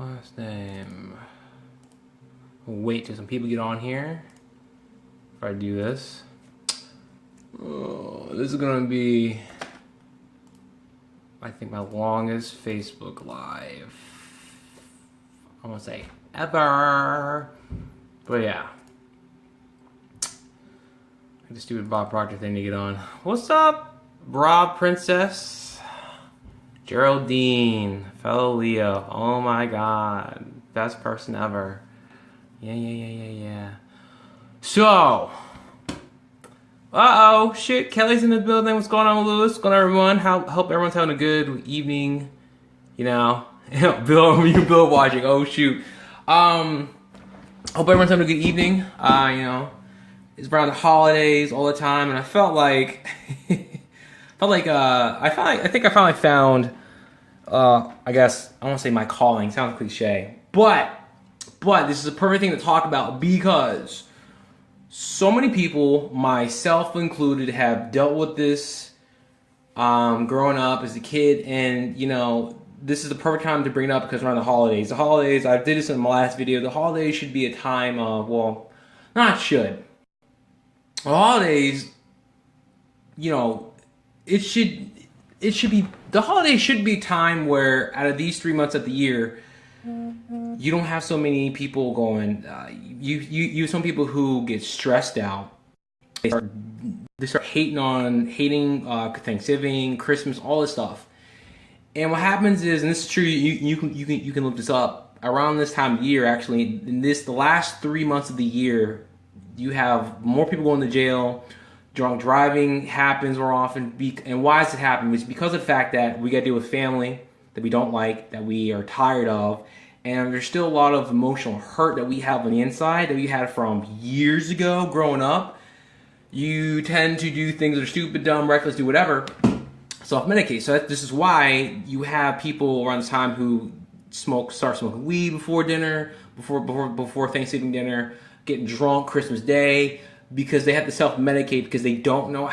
Last name. Wait till some people get on here. If I do this. Oh, this is gonna be, I think, my longest Facebook Live. I won't say ever. But yeah. The stupid Bob Proctor thing to get on. What's up, Rob Princess? Geraldine, fellow Leo. Oh my god. Best person ever. Yeah. So, shit, Kelly's in the building. What's going on, Lewis? What's going on, everyone? Hope everyone's having a good evening. You know, Bill watching. Oh shoot. Hope everyone's having a good evening. You know, it's around the holidays all the time, and I felt like, I think I finally found, I guess, I won't say my calling, sounds cliche, but this is a perfect thing to talk about because so many people, myself included, have dealt with this, growing up as a kid, and, you know, this is the perfect time to bring it up because we're on the holidays. The holidays, I did this in my last video, the holidays should be a time of, well, not should. The holidays, you know, it should be, the holidays should be a time where out of these 3 months of the year, you don't have so many people going, you some people who get stressed out. They start hating Thanksgiving, Christmas, all this stuff. And what happens is, and this is true, you can look this up, around this time of year, actually, in the last 3 months of the year, you have more people going to jail. Drunk driving happens more often. And why does it happen? It's because of the fact that we got to deal with family that we don't like, that we are tired of. And there's still a lot of emotional hurt that we have on the inside that we had from years ago growing up. You tend to do things that are stupid, dumb, reckless, do whatever. Self-medicate. So this is why you have people around this time who start smoking weed before dinner, before Thanksgiving dinner, getting drunk Christmas Day, because they have to self-medicate because they don't know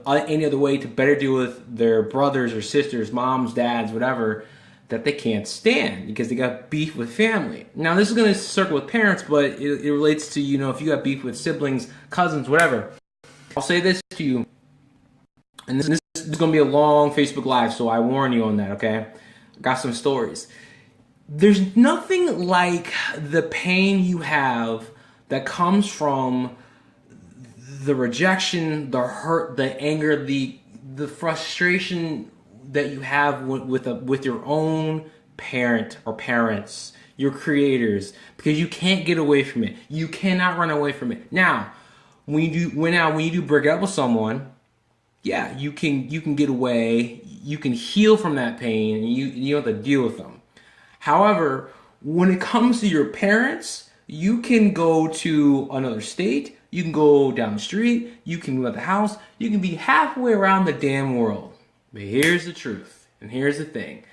any other way to better deal with their brothers or sisters, moms, dads, whatever, that they can't stand because they got beef with family. Now, this is going to circle with parents, but it relates to, you know, if you got beef with siblings, cousins, whatever. I'll say this to you, and this is going to be a long Facebook Live, so I warn you on that, okay? I got some stories. There's nothing like the pain you have that comes from the rejection, the hurt, the anger, the frustration that you have with your own parent or parents, your creators, because you can't get away from it. You cannot run away from it. Now, when you do break up with someone, yeah, you can get away. You can heal from that pain, and you don't have to deal with them. However, when it comes to your parents, you can go to another state, you can go down the street, you can move out the house, you can be halfway around the damn world. But here's the truth, and here's the thing.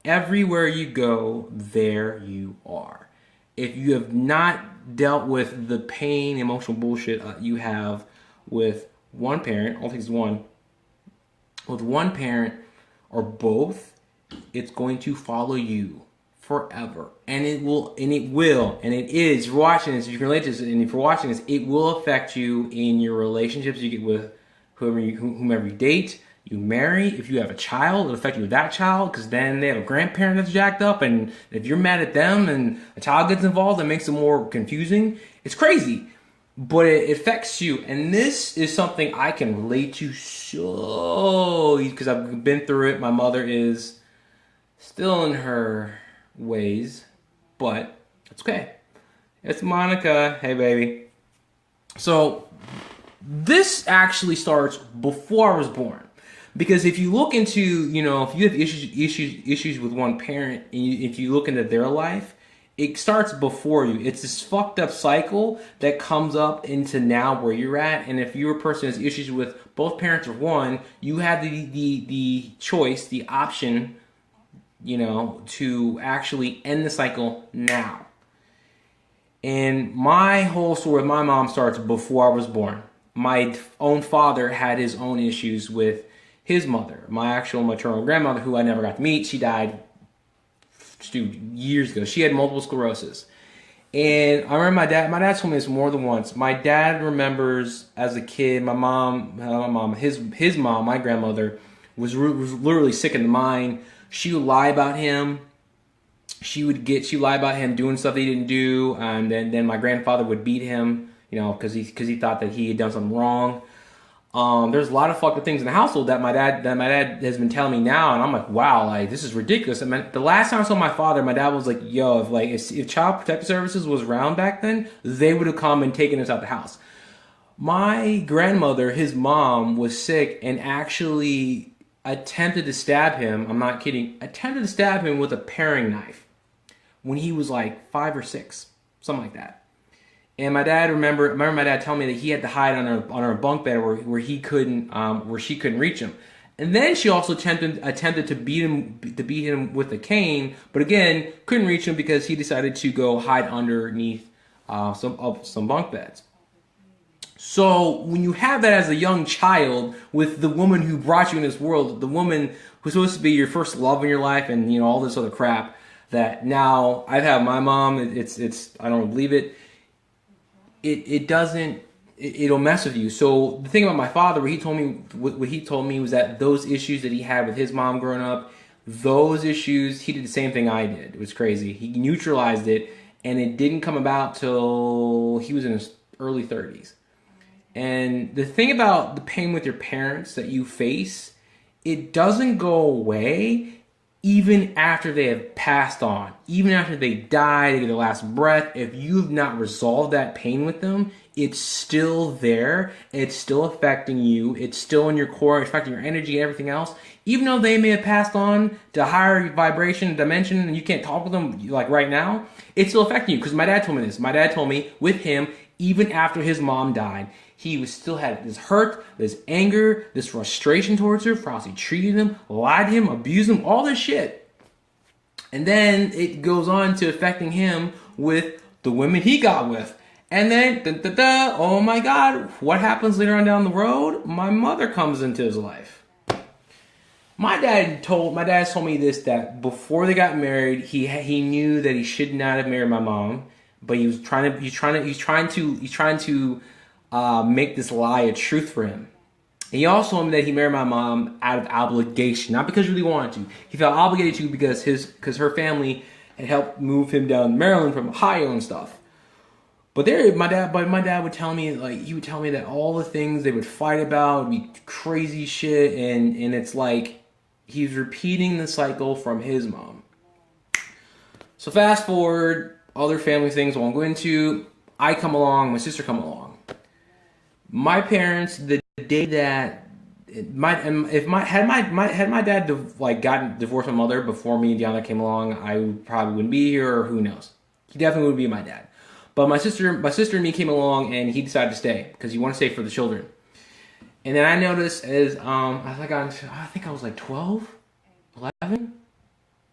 Everywhere you go, there you are. If you have not dealt with the pain, emotional bullshit you have with one parent, all things one, with one parent or both, it's going to follow you forever, and it is. If you're watching this, if you can relate to this, and if you're watching this, it will affect you in your relationships you get with whomever you date, you marry. If you have a child, it'll affect you with that child, because then they have a grandparent that's jacked up, and if you're mad at them and a child gets involved, it makes it more confusing. It's crazy, but it affects you, and this is something I can relate to so, because I've been through it. My mother is still in her ways, but it's okay. It's Monica. Hey, baby. So this actually starts before I was born, because if you look into, you know, if you have issues with one parent, and if you look into their life, it starts before you. It's this fucked up cycle that comes up into now where you're at. And if you're a person who has issues with both parents or one, you have the choice, the option, you know, to actually end the cycle now. And my whole story with my mom starts before I was born. My own father had his own issues with his mother, my actual maternal grandmother, who I never got to meet. She died dude, years ago. She had multiple sclerosis. And I remember my dad told me this more than once. My dad remembers as a kid, his mom, my grandmother, was literally sick in the mind. She would lie about him. She'd lie about him doing stuff he didn't do, and then my grandfather would beat him, because he thought that he had done something wrong. There's a lot of fucked up things in the household that my dad has been telling me now, and I'm like, wow, like this is ridiculous. I mean, the last time I saw my father, my dad was like, yo, if Child Protective Services was around back then, they would have come and taken us out the house. My grandmother, his mom, was sick and actually attempted to stab him. I'm not kidding. Attempted to stab him with a paring knife when he was like 5 or 6, something like that. And I remember my dad telling me that he had to hide on her bunk bed where she couldn't reach him. And then she also attempted to beat him with a cane, but again couldn't reach him because he decided to go hide underneath some bunk beds. So when you have that as a young child with the woman who brought you in this world, the woman who's supposed to be your first love in your life, and all this other crap that now I've had my mom, it's I don't believe it. It'll mess with you. So the thing about my father, what he told me was that those issues that he had with his mom growing up, those issues, he did the same thing I did. It was crazy. He neutralized it, and it didn't come about till he was in his early 30s. And the thing about the pain with your parents that you face, it doesn't go away even after they have passed on, even after they die, they get their last breath. If you've not resolved that pain with them, it's still there. It's still affecting you. It's still in your core, affecting your energy and everything else. Even though they may have passed on to higher vibration, dimension, and you can't talk with them like right now, it's still affecting you. Because my dad told me this. My dad told me with him, even after his mom died, he still had this hurt, this anger, this frustration towards her for how he treated him, lied to him, abused him, all this shit. And then it goes on to affecting him with the women he got with. And then, oh my God, what happens later on down the road? My mother comes into his life. My dad told me this, that before they got married, he knew that he should not have married my mom, but he's trying to make this lie a truth for him. And he also told me that he married my mom out of obligation, not because he really wanted to. He felt obligated to because her family had helped move him down to Maryland from Ohio and stuff. But my dad would tell me, like, he would tell me that all the things they would fight about would be crazy shit, and it's like he's repeating the cycle from his mom. So fast forward, other family things I won't go into. I come along, my sister come along. My parents, the day that had my dad gotten divorced from my mother before me and Deanna came along, I probably wouldn't be here, or who knows. He definitely would be my dad. But my sister and me came along, and he decided to stay because he wanted to stay for the children. And then I noticed as I think I was like 12, 11.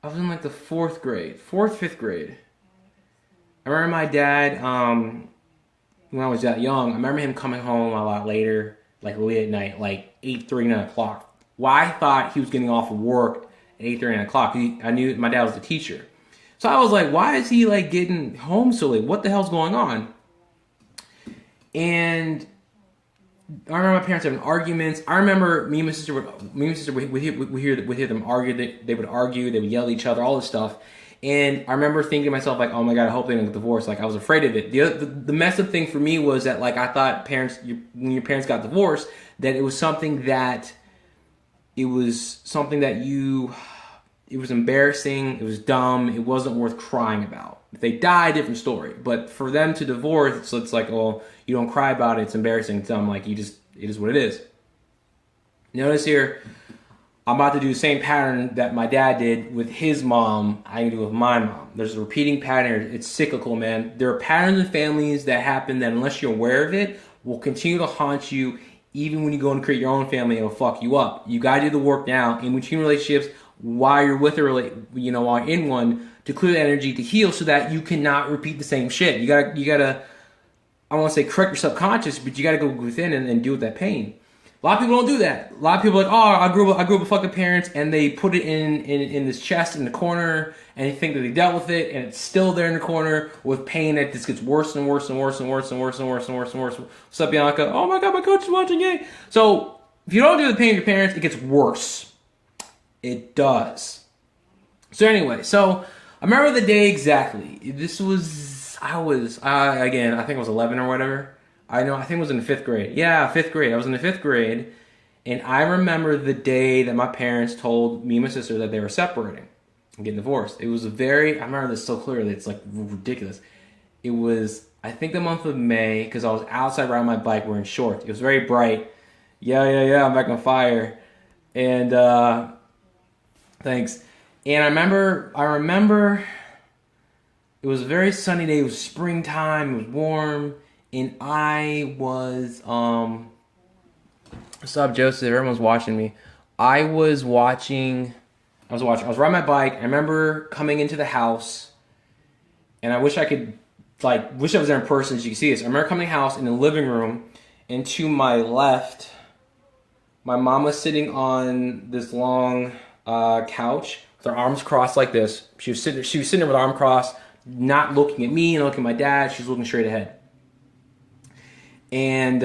I was in like the 4th grade, 5th grade. I remember my dad. When I was that young, I remember him coming home a lot later, like late at night, like 8:30, 9 o'clock. Well, I thought he was getting off of work at 8:30, 9 o'clock. I knew my dad was the teacher. So I was like, why is he like getting home so late? What the hell's going on? And I remember my parents having arguments. I remember me and my sister would hear them argue. They would argue, they would yell at each other, all this stuff. And I remember thinking to myself, like, oh my God, I hope they don't get divorced. Like, I was afraid of it. The messed up thing for me was that, like, I thought when your parents got divorced, that it was something that it was embarrassing, it was dumb, it wasn't worth crying about. If they die, different story. But for them to divorce, it's like, oh, you don't cry about it, it's embarrassing, it's dumb. Like, it is what it is. Notice here, I'm about to do the same pattern that my dad did with his mom, I can do with my mom. There's a repeating pattern. It's cyclical, man. There are patterns in families that happen that, unless you're aware of it, will continue to haunt you even when you go and create your own family. It'll fuck you up. You gotta do the work now in between relationships while you're with while you're in one, to clear the energy, to heal, so that you cannot repeat the same shit. You gotta I don't want to say correct your subconscious, but you gotta go within and deal with that pain. A lot of people don't do that. A lot of people are like, oh, I grew up with fucking parents, and they put it in this chest in the corner, and they think that they dealt with it, and it's still there in the corner with pain that just gets worse and worse and worse and worse and worse and worse and worse and worse. What's up, Bianca? Oh my god, my coach is watching it. So if you don't do the pain of your parents, it gets worse. It does. So anyway, so I remember the day exactly. This was again, I think I was 11 or whatever. I think it was in the 5th grade. Yeah, 5th grade. I was in the 5th grade, and I remember the day that my parents told me and my sister that they were separating and getting divorced. It was I remember this so clearly. It's like ridiculous. It was, I think, the month of May, because I was outside riding my bike wearing shorts. It was very bright. Yeah, I'm back on fire. And thanks. And I remember it was a very sunny day. It was springtime. It was warm. And I was, what's up, Joseph? Everyone's watching me. I was riding my bike. I remember coming into the house, and I wish I was there in person so you could see this. I remember coming to the house in the living room, and to my left, my mom was sitting on this long couch with her arms crossed like this. She was sitting there with her arm crossed, not looking at me, not looking at my dad. She was looking straight ahead. And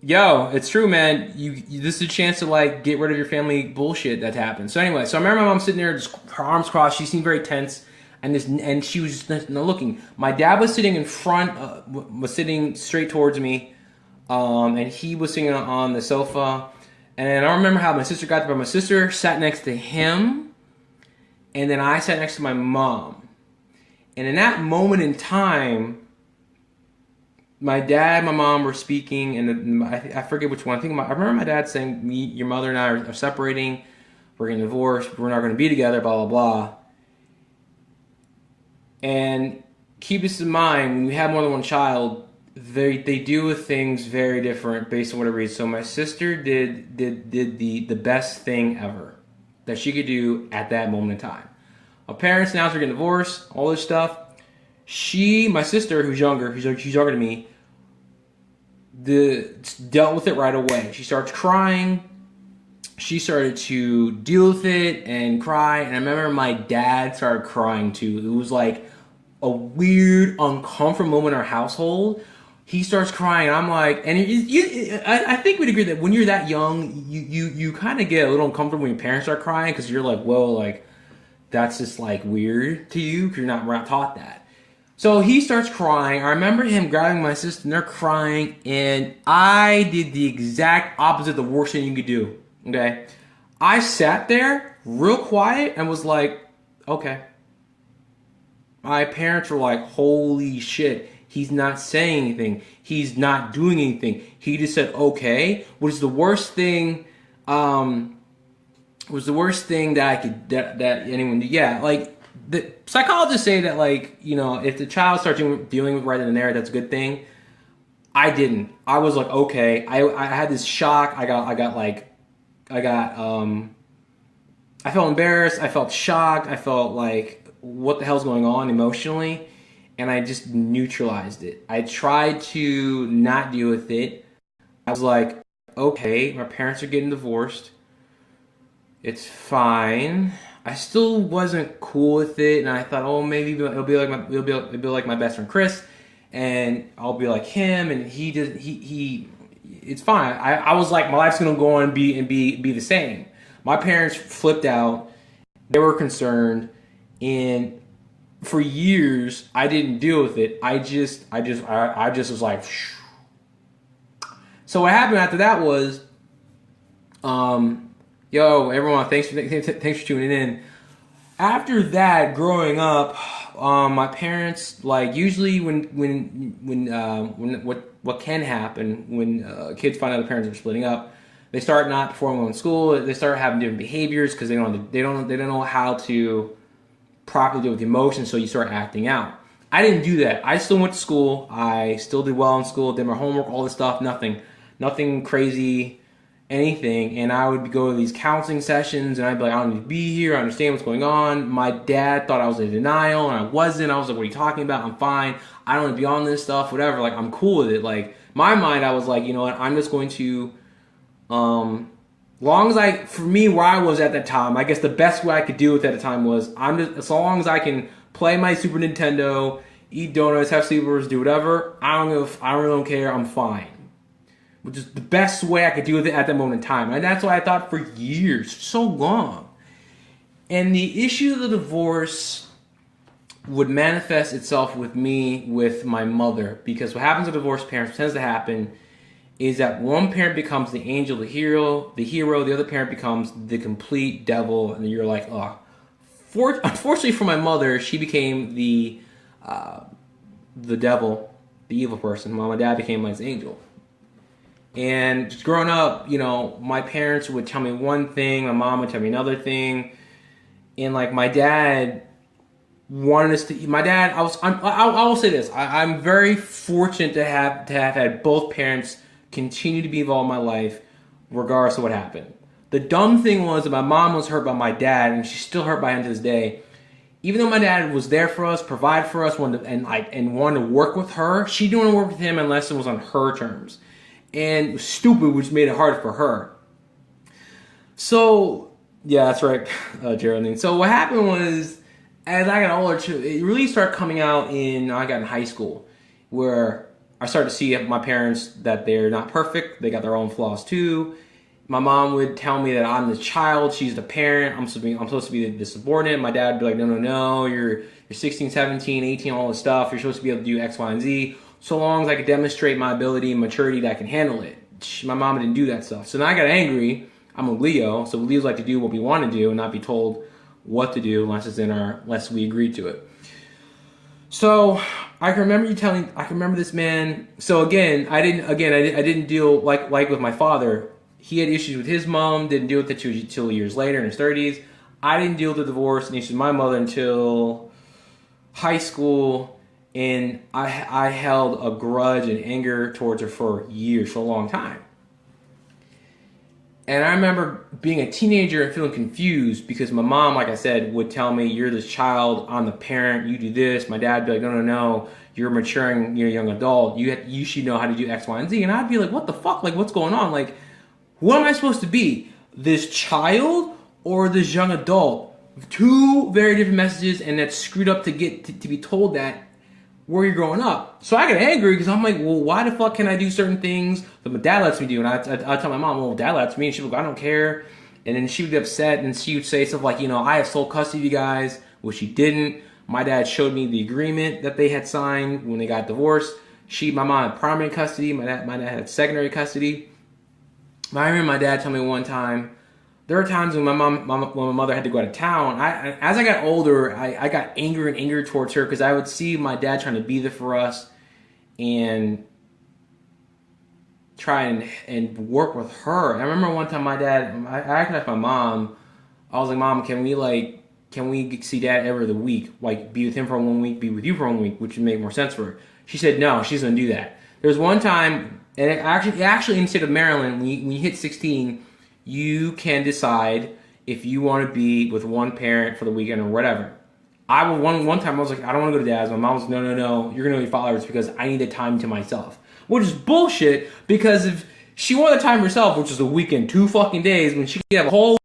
it's true, man. This is a chance to like get rid of your family bullshit that happened. So anyway, so I remember my mom sitting there, just her arms crossed. She seemed very tense, and she was just not looking. My dad was sitting in front, was sitting straight towards me, and he was sitting on the sofa. And I remember how my sister got there, but my sister sat next to him, and then I sat next to my mom. And in that moment in time, my dad and my mom were speaking, and I forget which one. I remember my dad saying, your mother and I are separating. We're getting divorced. We're not going to be together, blah, blah, blah. And keep this in mind, when you have more than one child, they deal with things very different based on what it reads. So my sister did the best thing ever that she could do at that moment in time. Our parents announced they're getting divorced, all this stuff. My sister, she's younger than me, dealt with it right away. She starts crying. She started to deal with it and cry. And I remember my dad started crying too. It was like a weird, uncomfortable moment in our household. He starts crying, and I'm like, and I think we'd agree that when you're that young, you kind of get a little uncomfortable when your parents start crying, because you're like, whoa, like that's just like weird to you because we're not taught that. So he starts crying. I remember him grabbing my sister, and they're crying, and I did the exact opposite, the worst thing you could do. Okay, I sat there real quiet and was like, okay. My parents were like, holy shit. He's not saying anything. He's not doing anything. He just said, okay, which is the worst thing, that anyone did. Yeah, like, the psychologists say that, like, if the child starts dealing with right then and there, that's a good thing. I didn't. I was like, okay. I had this shock. I felt embarrassed. I felt shocked. I felt like, what the hell's going on emotionally? And I just neutralized it. I tried to not deal with it. I was like, okay, my parents are getting divorced. It's fine. I still wasn't cool with it, and I thought, oh, maybe it'll be like my best friend Chris, and I'll be like him, and it's fine. I was like, my life's gonna go on and be the same. My parents flipped out. They were concerned, and for years I didn't deal with it. I just was like, shh. So what happened after that was, yo, everyone, thanks for tuning in. After that, growing up, my parents, like, usually what can happen when kids find out the parents are splitting up, they start not performing well in school. They start having different behaviors because they don't know how to properly deal with emotions. So you start acting out. I didn't do that. I still went to school. I still did well in school. Did my homework, all this stuff. Nothing crazy, anything. And I would go to these counseling sessions, and I'd be like, I don't need to be here. I understand what's going on. My dad thought I was in denial, and I wasn't. I was like, what are you talking about? I'm fine. I don't want to be on this stuff, whatever. Like, I'm cool with it. Like, my mind, I was like, you know what? I'm just going to Long as for me, where I was at that time, I guess the best way I could deal with it at the time was as long as I can play my Super Nintendo, eat donuts, have sleepovers, do whatever. I really don't care. I'm fine. Which is the best way I could deal with it at that moment in time, and that's why I thought for years, so long. And the issue of the divorce would manifest itself with me, with my mother, because what happens with divorced parents, what tends to happen, is that one parent becomes the angel, the hero, the other parent becomes the complete devil, and you're like, oh. Unfortunately for my mother, she became the devil, the evil person, while my dad became like his angel. And just growing up, my parents would tell me one thing, my mom would tell me another thing, and like my dad wanted us to. My dad, I will say this: I'm very fortunate to have had both parents continue to be involved in my life, regardless of what happened. The dumb thing was that my mom was hurt by my dad, and she's still hurt by him to this day. Even though my dad was there for us, provide for us, wanted to work with her, she didn't want to work with him unless it was on her terms. And it was stupid, which made it hard for her. So, yeah, that's right, Geraldine. So what happened was, as I got older, it really started coming out I got in high school, where I started to see my parents that they're not perfect. They got their own flaws too. My mom would tell me that I'm the child, she's the parent, I'm supposed to be the subordinate. My dad would be like, no, you're 16, 17, 18, all this stuff. You're supposed to be able to do X, Y, and Z. So long as I could demonstrate my ability and maturity that I can handle it. My mom didn't do that stuff. So then I got angry. I'm a Leo, so Leos like to do what we want to do and not be told what to do unless we agree to it. So I can remember this man. So again, I didn't deal like with my father. He had issues with his mom, didn't deal with it until years later in his 30s. I didn't deal with the divorce and issues with my mother until high school, and I held a grudge and anger towards her for years, for a long time. And I remember being a teenager and feeling confused because my mom, like I said, would tell me, you're this child, I'm the parent, you do this. My dad would be like, no, you're maturing, you're a young adult, you should know how to do X, Y, and Z. And I'd be like, what the fuck? Like, what's going on? Like, what am I supposed to be? This child or this young adult? Two very different messages, and that's screwed up to get to be told that where you're growing up. So I get angry because I'm like, well, why the fuck can I do certain things that my dad lets me do? And I tell my mom, well, dad lets me. And she would go, I don't care. And then she would get upset, and she would say stuff like, I have sole custody of you guys, which she didn't. My dad showed me the agreement that they had signed when they got divorced. My mom had primary custody. My dad had secondary custody. I remember my dad telling me one time, there were times when when my mother had to go out of town. As I got older, I got angrier and angrier towards her because I would see my dad trying to be there for us and try and work with her. I remember one time my dad, I actually asked my mom, I was like, Mom, can we see Dad every other week? Like, be with him for 1 week, be with you for 1 week, which would make more sense for her. She said no, she's going to do that. There was one time, and actually in the state of Maryland, when you hit 16, you can decide if you want to be with one parent for the weekend or whatever. One time I was like, I don't want to go to Dad's. My mom was, no, you're going to be followers because I needed time to myself. Which is bullshit, because if she wanted time herself, which is a weekend, 2 fucking days, when she could have a whole